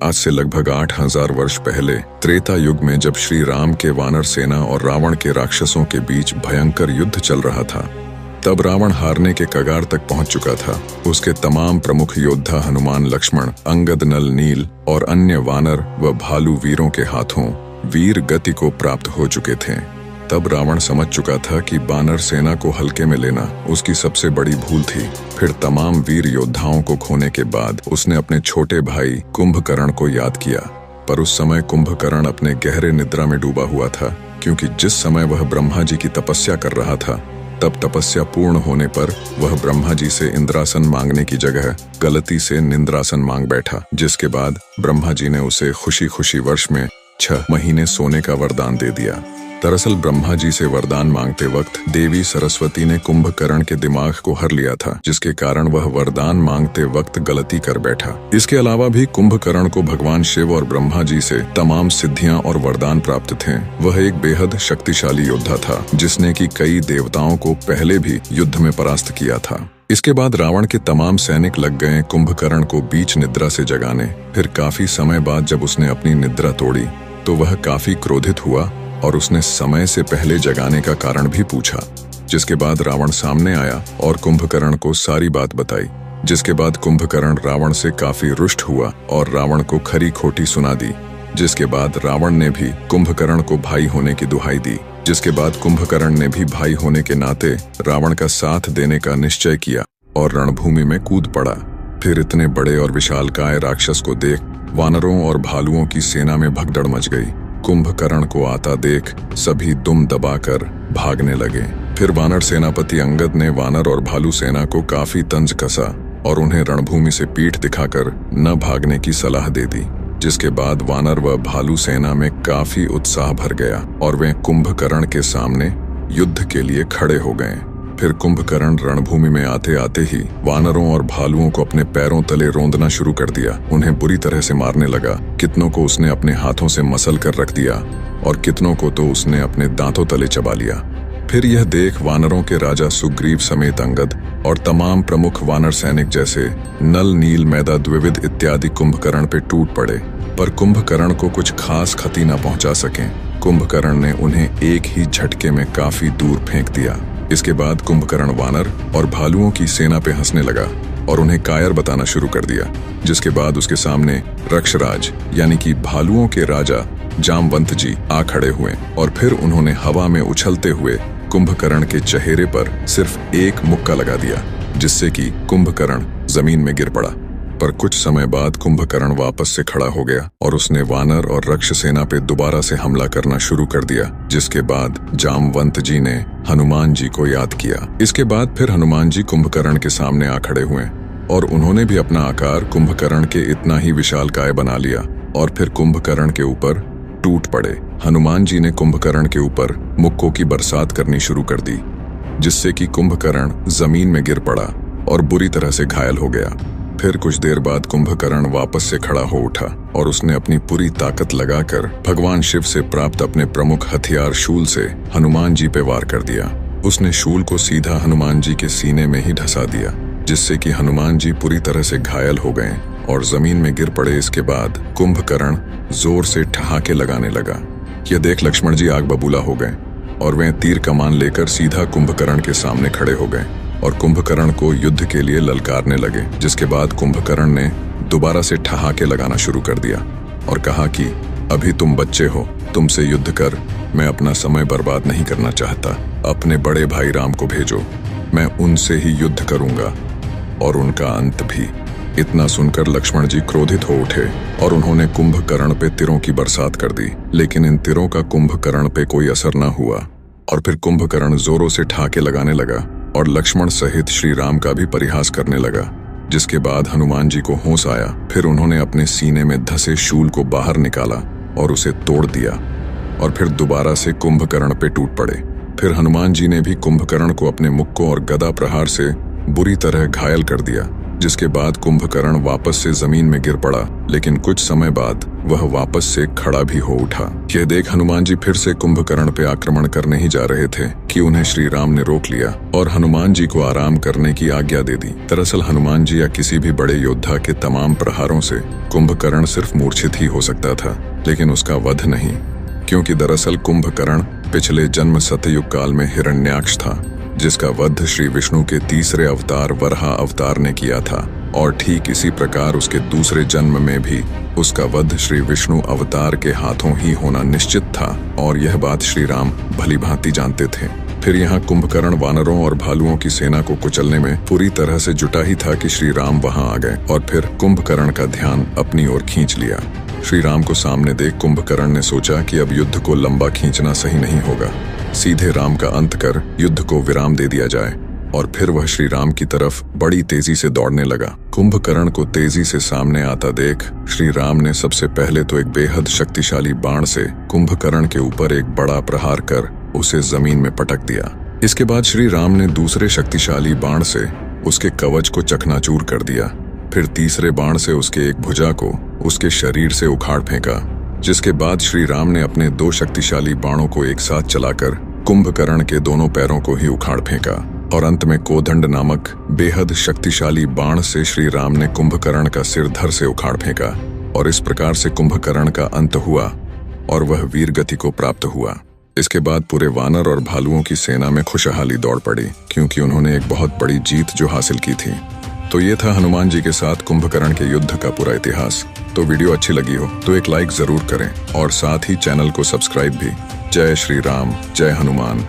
आज से लगभग 8000 वर्ष पहले त्रेता युग में जब श्री राम के वानर सेना और रावण के राक्षसों के बीच भयंकर युद्ध चल रहा था, तब रावण हारने के कगार तक पहुंच चुका था। उसके तमाम प्रमुख योद्धा हनुमान, लक्ष्मण, अंगद, नल, नील और अन्य वानर व भालू वीरों के हाथों वीर गति को प्राप्त हो चुके थे। तब रावण समझ चुका था कि वानर सेना को हल्के में लेना उसकी सबसे बड़ी भूल थी। फिर तमाम वीर योद्धाओं को खोने के बाद उसने अपने छोटे भाई कुंभकर्ण को याद किया। पर उस समय कुंभकर्ण अपने गहरे निद्रा में डूबा हुआ था, क्योंकि जिस समय वह ब्रह्मा जी की तपस्या कर रहा था, तब तपस्या पूर्ण होने पर वह ब्रह्मा जी से इंद्रासन मांगने की जगह गलती से निंद्रासन मांग बैठा, जिसके बाद ब्रह्मा जी ने उसे खुशी खुशी वर्ष में 6 महीने सोने का वरदान दे दिया। दरअसल ब्रह्मा जी से वरदान मांगते वक्त देवी सरस्वती ने कुंभकर्ण के दिमाग को हर लिया था, जिसके कारण वह वरदान मांगते वक्त गलती कर बैठा। इसके अलावा भी कुंभकर्ण को भगवान शिव और ब्रह्मा जी से तमाम सिद्धियां और वरदान प्राप्त थे। वह एक बेहद शक्तिशाली योद्धा था, जिसने कि कई देवताओं को पहले भी युद्ध में परास्त किया था। इसके बाद रावण के तमाम सैनिक लग गए कुंभकर्ण को बीच निद्रा से जगाने। फिर काफी समय बाद जब उसने अपनी निद्रा तोड़ी तो वह काफी क्रोधित हुआ और उसने समय से पहले जगाने का कारण भी पूछा, जिसके बाद रावण सामने आया और कुंभकर्ण को सारी बात बताई। जिसके बाद कुंभकर्ण रावण से काफी रुष्ट हुआ और रावण को खरी खोटी सुना दी। जिसके बाद रावण ने भी कुंभकर्ण को भाई होने की दुहाई दी। जिसके बाद कुंभकर्ण ने भी भाई होने के नाते रावण का साथ देने का निश्चय किया और रणभूमि में कूद पड़ा। फिर इतने बड़े और विशालकाय राक्षस को देख वानरों और भालुओं की सेना में भगदड़ मच गई। कुंभकर्ण को आता देख सभी दुम दबाकर भागने लगे। फिर वानर सेनापति अंगद ने वानर और भालू सेना को काफी तंज कसा और उन्हें रणभूमि से पीठ दिखाकर न भागने की सलाह दे दी। जिसके बाद वानर व भालू सेना में काफी उत्साह भर गया और वे कुंभकर्ण के सामने युद्ध के लिए खड़े हो गए। फिर कुंभकर्ण रणभूमि में आते आते ही वानरों और भालुओं को अपने पैरों तले रौंदना शुरू कर दिया। उन्हें बुरी तरह से मारने लगा। कितनों को उसने अपने हाथों से मसल कर रख दिया और कितनों को तो उसने अपने दांतों तले चबा लिया। फिर यह देख वानरों के राजा सुग्रीव समेत अंगद और तमाम प्रमुख वानर सैनिक जैसे नल, नील, मैदा, द्विविद इत्यादि कुंभकर्ण पे टूट पड़े, पर कुंभकर्ण को कुछ खास क्षति न पहुंचा सके। कुंभकर्ण ने उन्हें एक ही झटके में काफी दूर फेंक दिया। इसके बाद कुंभकर्ण वानर और भालुओं की सेना पे हंसने लगा और उन्हें कायर बताना शुरू कर दिया। जिसके बाद उसके सामने रक्षराज यानी कि भालुओं के राजा जामवंत जी आ खड़े हुए और फिर उन्होंने हवा में उछलते हुए कुंभकर्ण के चेहरे पर सिर्फ एक मुक्का लगा दिया, जिससे कि कुंभकर्ण जमीन में गिर पड़ा। पर कुछ समय बाद कुंभकर्ण वापस से खड़ा हो गया और उसने वानर और रक्ष सेना पे दोबारा से हमला करना शुरू कर दिया। जिसके बाद जामवंत जी ने हनुमान जी को याद किया। इसके बाद फिर हनुमान जी कुंभकर्ण के सामने आ खड़े हुए और उन्होंने भी अपना आकार कुंभकर्ण के इतना ही विशालकाय बना लिया और फिर कुंभकर्ण के ऊपर टूट पड़े। हनुमान जी ने कुंभकर्ण के ऊपर मुक्कों की बरसात करनी शुरू कर दी, जिससे कि कुंभकर्ण जमीन में गिर पड़ा और बुरी तरह से घायल हो गया। फिर कुछ देर बाद कुंभकर्ण वापस से खड़ा हो उठा और उसने अपनी पूरी ताकत लगाकर भगवान शिव से प्राप्त अपने प्रमुख हथियार शूल से हनुमान जी पे वार कर दिया। उसने शूल को सीधा हनुमान जी के सीने में ही ढसा दिया, जिससे कि हनुमान जी पूरी तरह से घायल हो गए और जमीन में गिर पड़े। इसके बाद कुंभकर्ण जोर से ठहाके लगाने लगा। यह देख लक्ष्मण जी आग बबूला हो गए और वे तीर कमान लेकर सीधा कुंभकर्ण के सामने खड़े हो गए और कुंभकर्ण को युद्ध के लिए ललकारने लगे। जिसके बाद कुंभकर्ण ने दोबारा से ठहाके लगाना शुरू कर दिया और कहा कि अभी तुम बच्चे हो, तुमसे युद्ध कर मैं अपना समय बर्बाद नहीं करना चाहता। अपने बड़े भाई राम को भेजो, मैं उनसे ही युद्ध करूंगा और उनका अंत भी। इतना सुनकर लक्ष्मण जी क्रोधित हो उठे और उन्होंने कुंभकर्ण पे तीरों की बरसात कर दी, लेकिन इन तीरों का कुंभकर्ण पे कोई असर न हुआ और फिर कुंभकर्ण जोरों से ठहाके लगाने लगा और लक्ष्मण सहित श्री राम का भी परिहास करने लगा। जिसके बाद हनुमान जी को होश आया। फिर उन्होंने अपने सीने में धसे शूल को बाहर निकाला और उसे तोड़ दिया और फिर दोबारा से कुंभकर्ण पे टूट पड़े। फिर हनुमान जी ने भी कुंभकर्ण को अपने मुक्कों और गदा प्रहार से बुरी तरह घायल कर दिया। जिसके बाद कुंभकर्ण वापस से जमीन में गिर पड़ा, लेकिन कुछ समय बाद वह वापस से खड़ा भी हो उठा। यह देख हनुमान जी फिर से कुंभकर्ण पे आक्रमण करने ही जा रहे थे कि उन्हें श्री राम ने रोक लिया और हनुमान जी को आराम करने की आज्ञा दे दी। दरअसल हनुमान जी या किसी भी बड़े योद्धा के तमाम प्रहारों से कुंभकर्ण सिर्फ मूर्छित ही हो सकता था, लेकिन उसका वध नहीं, क्योंकि दरअसल कुंभकर्ण पिछले जन्म सतयुग काल में हिरण्याक्ष था, जिसका वध श्री विष्णु के तीसरे अवतार वराह अवतार ने किया था। और ठीक इसी प्रकार उसके दूसरे जन्म में भी उसका वध श्री विष्णु अवतार के हाथों ही होना निश्चित था, और यह बात श्री राम भली भांति जानते थे। फिर यहाँ कुंभकर्ण वानरों और भालुओं की सेना को कुचलने में पूरी तरह से जुटा ही था कि श्री राम वहां आ गए और फिर कुंभकर्ण का ध्यान अपनी ओर खींच लिया। श्री राम को सामने देख कुंभकर्ण ने सोचा कि अब युद्ध को लंबा खींचना सही नहीं होगा, सीधे राम का अंत कर युद्ध को विराम दे दिया जाए। और फिर वह श्री राम की तरफ बड़ी तेजी से दौड़ने लगा। कुंभकर्ण को तेजी से सामने आता देख श्री राम ने सबसे पहले तो एक बेहद शक्तिशाली बाण से कुंभकर्ण के ऊपर एक बड़ा प्रहार कर उसे जमीन में पटक दिया। इसके बाद श्री राम ने दूसरे शक्तिशाली बाण से उसके कवच को चकनाचूर कर दिया। फिर तीसरे बाण से उसके एक भुजा को उसके शरीर से उखाड़ फेंका, जिसके बाद श्री राम ने अपने दो शक्तिशाली बाणों को एक साथ चलाकर कुंभकर्ण के दोनों पैरों को ही उखाड़ फेंका और अंत में कोदंड नामक बेहद शक्तिशाली बाण से श्री राम ने कुंभकर्ण का सिर धड़ से उखाड़ फेंका। और इस प्रकार से कुंभकर्ण का अंत हुआ और वह वीर गति को प्राप्त हुआ। इसके बाद पूरे वानर और भालुओं की सेना में खुशहाली दौड़ पड़ी, क्योंकि उन्होंने एक बहुत बड़ी जीत जो हासिल की थी। तो ये था हनुमान जी के साथ कुंभकर्ण के युद्ध का पूरा इतिहास। तो वीडियो अच्छी लगी हो तो एक लाइक जरूर करें और साथ ही चैनल को सब्सक्राइब भी। जय श्री राम, जय हनुमान।